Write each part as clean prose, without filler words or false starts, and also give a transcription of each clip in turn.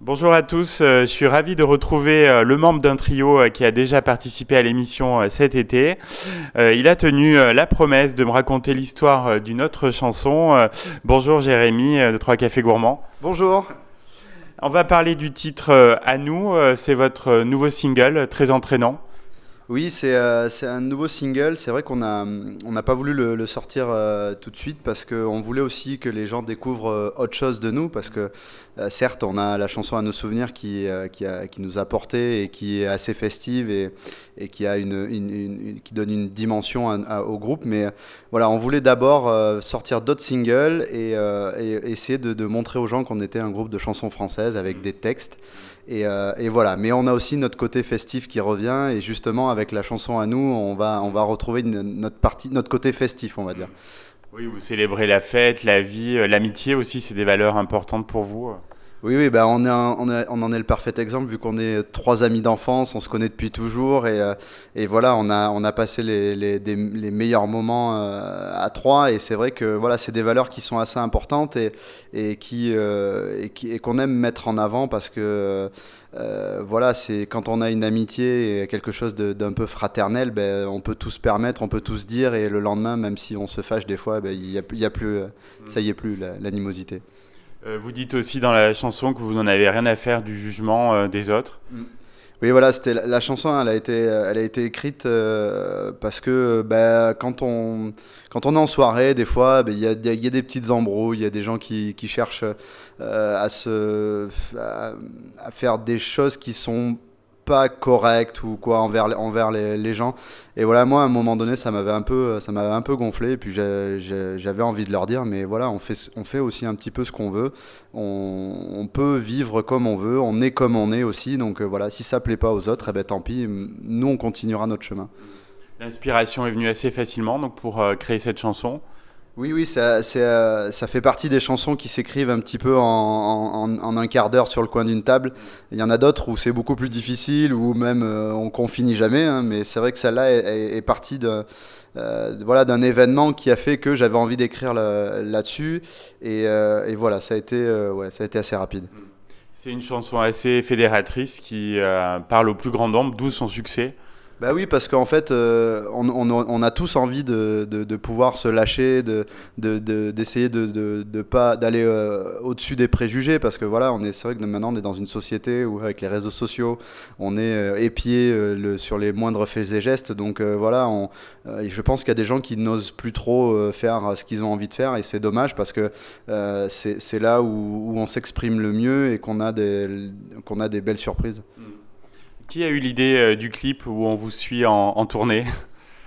Bonjour à tous, je suis ravi de retrouver le membre d'un trio qui a déjà participé à l'émission cet été. Il a tenu la promesse de me raconter l'histoire d'une autre chanson. Bonjour Jérémy de Trois Cafés Gourmands. Bonjour. On va parler du titre À nous, c'est votre nouveau single très entraînant. Oui, c'est un nouveau single. C'est vrai on n'a pas voulu le sortir tout de suite parce qu'on voulait aussi que les gens découvrent autre chose de nous. Parce que certes, on a la chanson à nos souvenirs qui nous a porté et qui est assez festive et qui a qui donne une dimension au groupe. Mais voilà, on voulait d'abord sortir d'autres singles et essayer de montrer aux gens qu'on était un groupe de chansons françaises avec des textes. Et voilà, mais on a aussi notre côté festif qui revient et justement avec la chanson à nous, on va retrouver notre côté festif, on va dire. Oui, vous célébrez la fête, la vie, l'amitié aussi, c'est des valeurs importantes pour vous. Oui, oui, bah on en est le parfait exemple vu qu'on est trois amis d'enfance, on se connaît depuis toujours et voilà, on a passé les meilleurs moments à trois et c'est vrai que voilà, c'est des valeurs qui sont assez importantes et qu'on aime mettre en avant parce que voilà, c'est quand on a une amitié et quelque chose d'un peu fraternel, ben, on peut tout se permettre, on peut tout se dire et le lendemain, même si on se fâche des fois, ben, il y a plus, ça y est plus l'animosité. Vous dites aussi dans la chanson que vous n'en avez rien à faire du jugement des autres. Mm. Oui, voilà, c'était la chanson, elle a été écrite parce que bah, quand on est en soirée, des fois, bah, il y a des petites embrouilles, il y a des gens qui cherchent à faire des choses qui sont pas correctes ou quoi envers les gens. Et voilà, moi, à un moment donné, ça m'avait un peu gonflé. Et puis j'avais envie de leur dire, mais voilà, on fait aussi un petit peu ce qu'on veut. On peut vivre comme on veut, on est comme on est aussi. Donc voilà, si ça plaît pas aux autres, eh ben tant pis. Nous, on continuera notre chemin. L'inspiration est venue assez facilement donc pour créer cette chanson. Oui, oui, ça fait partie des chansons qui s'écrivent un petit peu en un quart d'heure sur le coin d'une table. Il y en a d'autres où c'est beaucoup plus difficile, ou même qu'on finit jamais, hein, mais c'est vrai que celle-là est partie voilà, d'un événement qui a fait que j'avais envie d'écrire là-dessus. Et voilà, ouais, ça a été assez rapide. C'est une chanson assez fédératrice qui parle au plus grand nombre, d'où son succès. Bah oui, parce qu'en fait, on a tous envie de pouvoir se lâcher, d'essayer de pas d'aller au-dessus des préjugés, parce que voilà, c'est vrai que maintenant on est dans une société où avec les réseaux sociaux, on est épié sur les moindres faits et gestes. Donc voilà, je pense qu'il y a des gens qui n'osent plus trop faire ce qu'ils ont envie de faire, et c'est dommage parce que c'est là où on s'exprime le mieux et qu'on a des belles surprises. Qui a eu l'idée du clip où on vous suit en tournée?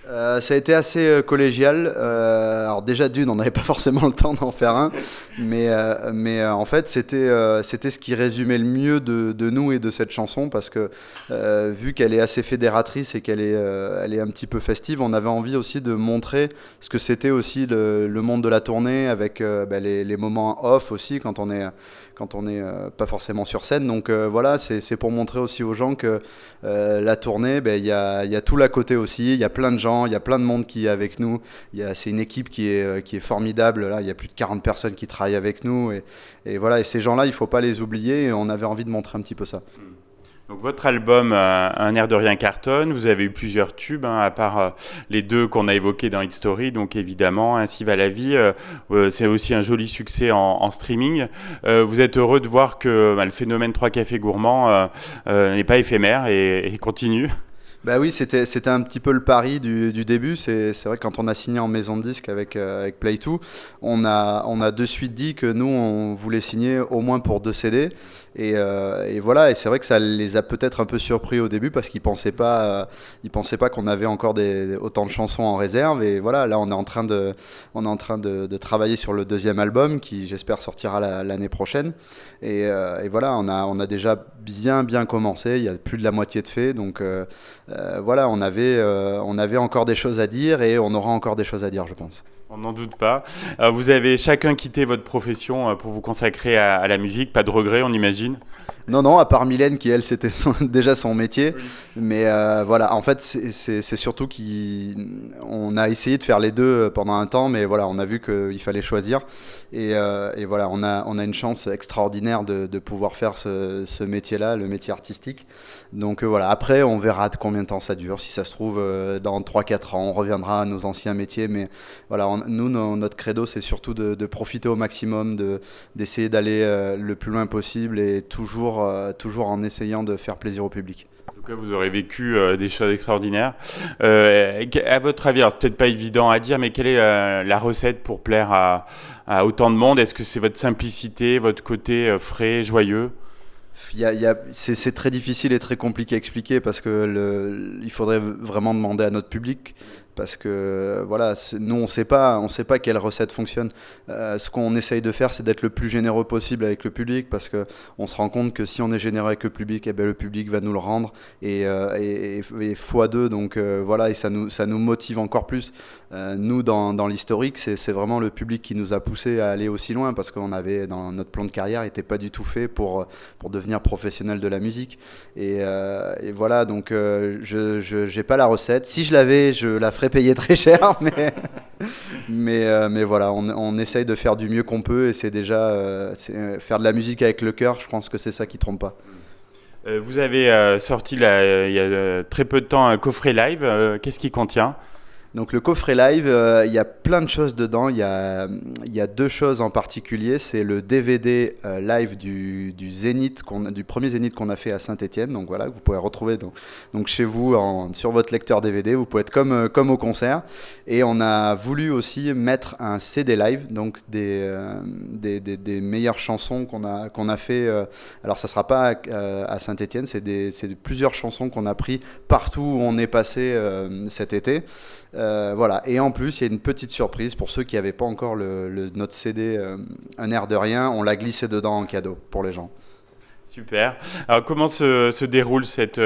Ça a été assez collégial. Alors déjà d'une, on n'avait pas forcément le temps d'en faire un, mais en fait c'était ce qui résumait le mieux de nous et de cette chanson parce que vu qu'elle est assez fédératrice et elle est un petit peu festive, on avait envie aussi de montrer ce que c'était aussi le monde de la tournée avec bah, les moments off aussi quand on est pas forcément sur scène. Donc voilà, c'est pour montrer aussi aux gens que la tournée, ben, il y a tout l'à côté aussi, il y a plein de gens, il y a plein de monde qui est avec nous, c'est une équipe qui est formidable, là, il y a plus de 40 personnes qui travaillent avec nous, et voilà, et ces gens-là, il ne faut pas les oublier, et on avait envie de montrer un petit peu ça. Donc votre album Un air de rien cartonne, vous avez eu plusieurs tubes, hein, à part les deux qu'on a évoqués dans Hit Story, donc évidemment Ainsi va la vie, c'est aussi un joli succès en streaming. Vous êtes heureux de voir que le phénomène Trois Cafés Gourmands n'est pas éphémère et continue. Bah oui, c'était un petit peu le pari du début. C'est vrai que quand on a signé en maison de disque avec Play2, on a de suite dit que nous, on voulait signer au moins pour 2 CD. Et voilà, et c'est vrai que ça les a peut-être un peu surpris au début parce ils pensaient pas qu'on avait encore autant de chansons en réserve. Et voilà, là, on est en train de travailler sur le deuxième album qui, j'espère, sortira l'année prochaine. Et voilà, on a déjà bien commencé. Il y a plus de la moitié de fait, donc voilà, on avait encore des choses à dire et on aura encore des choses à dire, je pense. On n'en doute pas. Vous avez chacun quitté votre profession pour vous consacrer à la musique, pas de regret, on imagine. Non, non, à part Mylène qui, elle, c'était déjà son métier. Oui. Mais voilà, en fait, c'est surtout qu'on a essayé de faire les deux pendant un temps, mais voilà, on a vu qu'il fallait choisir. Et voilà, on a une chance extraordinaire de pouvoir faire ce métier-là, le métier artistique. Donc voilà, après, on verra de combien de temps ça dure. Si ça se trouve, dans 3 4 ans, on reviendra à nos anciens métiers. Mais voilà, notre credo, c'est surtout de profiter au maximum, d'essayer d'aller le plus loin possible et toujours en essayant de faire plaisir au public. En tout cas, vous aurez vécu des choses extraordinaires. À votre avis, alors c'est peut-être pas évident à dire, mais quelle est la recette pour plaire à autant de monde? Est-ce que c'est votre simplicité, votre côté frais, joyeux? C'est très difficile et très compliqué à expliquer parce que il faudrait vraiment demander à notre public. Parce que voilà, nous on sait pas quelle recette fonctionne. Ce qu'on essaye de faire, c'est d'être le plus généreux possible avec le public, parce que on se rend compte que si on est généreux avec le public, eh ben, le public va nous le rendre et fois deux. Donc voilà, et ça nous motive encore plus. Nous dans l'historique, c'est vraiment le public qui nous a poussé à aller aussi loin, parce qu'on avait dans notre plan de carrière n'était pas du tout fait pour devenir professionnel de la musique. Et voilà, donc je j'ai pas la recette. Si je l'avais, je la ferais payer très cher, mais voilà, on essaye de faire du mieux qu'on peut, et c'est déjà faire de la musique avec le cœur. Je pense que c'est ça qui trompe pas. Vous avez sorti là, il y a très peu de temps un coffret live. Qu'est-ce qu'il contient? Donc le coffret live, il y a plein de choses dedans. Il y a deux choses en particulier. C'est le DVD live du Zénith, du premier Zénith qu'on a fait à Saint-Étienne. Donc voilà, que vous pouvez retrouver donc chez vous sur votre lecteur DVD. Vous pouvez être comme au concert. Et on a voulu aussi mettre un CD live, donc des meilleures chansons qu'on a fait. Alors ça sera pas à Saint-Étienne, c'est plusieurs chansons qu'on a pris partout où on est passé cet été. Voilà. Et en plus, il y a une petite surprise pour ceux qui n'avaient pas encore notre CD Un air de rien. On l'a glissé dedans en cadeau pour les gens. Super. Alors comment se déroule cette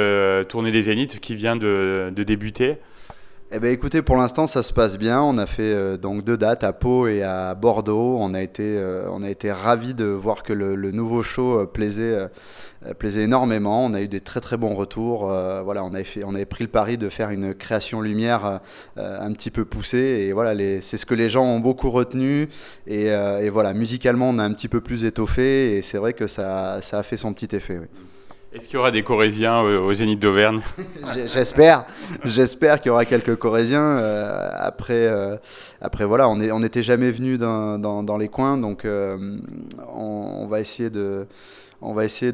tournée des Zéniths qui vient de débuter? Eh ben, écoutez, pour l'instant, ça se passe bien. On a fait donc 2 dates à Pau et à Bordeaux. On a été ravis de voir que le nouveau show plaisait énormément. On a eu des très très bons retours. Voilà, on avait pris le pari de faire une création lumière un petit peu poussée. Et voilà, c'est ce que les gens ont beaucoup retenu. Et voilà, musicalement, on a un petit peu plus étoffé. Et c'est vrai que ça a fait son petit effet. Oui. Est-ce qu'il y aura des Corésiens au Zénith d'Auvergne? J'espère qu'il y aura quelques Corésiens. Après voilà, on n'était jamais venu dans les coins, donc on va essayer de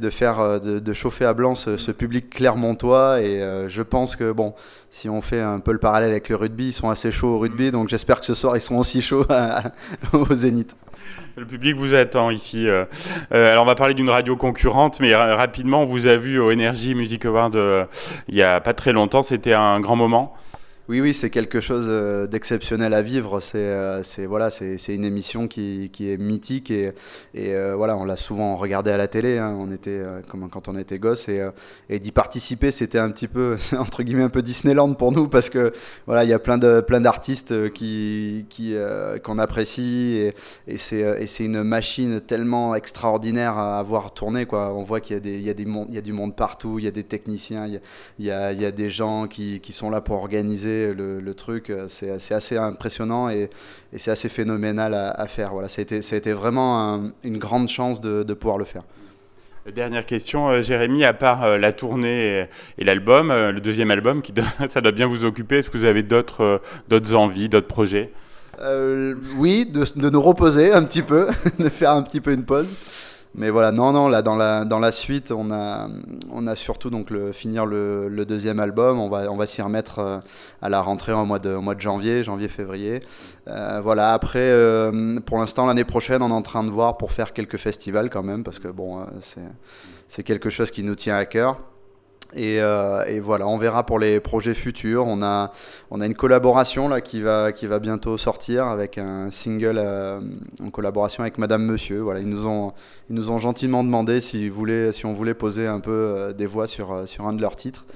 faire de chauffer à blanc ce public clermontois. Et je pense que bon, si on fait un peu le parallèle avec le rugby, ils sont assez chauds au rugby, donc j'espère que ce soir ils seront aussi chauds au Zénith. Le public vous attend ici. Alors on va parler d'une radio concurrente, mais rapidement, on vous a vu au Energy Music Award il n'y a pas très longtemps. C'était un grand moment. Oui, c'est quelque chose d'exceptionnel à vivre. Voilà, c'est une émission qui est mythique et voilà, on l'a souvent regardé à la télé. Hein. On était comme quand on était gosse et d'y participer, c'était un petit peu entre guillemets un peu Disneyland pour nous, parce que voilà, il y a plein d'artistes qu'on apprécie et c'est une machine tellement extraordinaire à voir tourner, quoi. On voit qu'il y a du monde partout, il y a des techniciens, il y a des gens qui sont là pour organiser le truc. C'est assez impressionnant et c'est assez phénoménal à faire. Voilà, ça a été vraiment une grande chance de pouvoir le faire. Dernière question, Jérémy, à part la tournée et l'album, le deuxième album, ça doit bien vous occuper, est-ce que vous avez d'autres envies, d'autres projets? Oui, de nous reposer un petit peu, de faire un petit peu une pause. Mais voilà, non, là dans la suite, on a surtout donc finir le deuxième album. On va s'y remettre à la rentrée au mois de janvier-février. Voilà, après, pour l'instant, l'année prochaine, on est en train de voir pour faire quelques festivals quand même, parce que bon, c'est quelque chose qui nous tient à cœur. Et voilà, on verra pour les projets futurs. On a une collaboration là qui va bientôt sortir avec un single en collaboration avec Madame Monsieur. Voilà, ils nous ont gentiment demandé si on voulait poser un peu des voix sur un de leurs titres.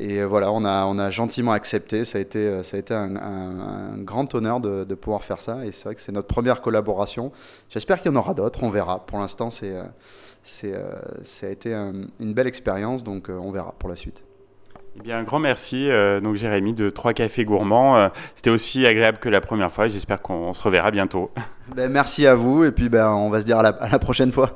Et voilà, on a gentiment accepté. Ça a été un grand honneur de pouvoir faire ça. Et c'est vrai que c'est notre première collaboration. J'espère qu'il y en aura d'autres, on verra. Pour l'instant, ça a été une belle expérience, donc on verra pour la suite. Eh bien, un grand merci, donc Jérémy de 3 Cafés Gourmands. C'était aussi agréable que la première fois. J'espère qu'on se reverra bientôt. Ben, merci à vous, et puis on va se dire à la prochaine fois.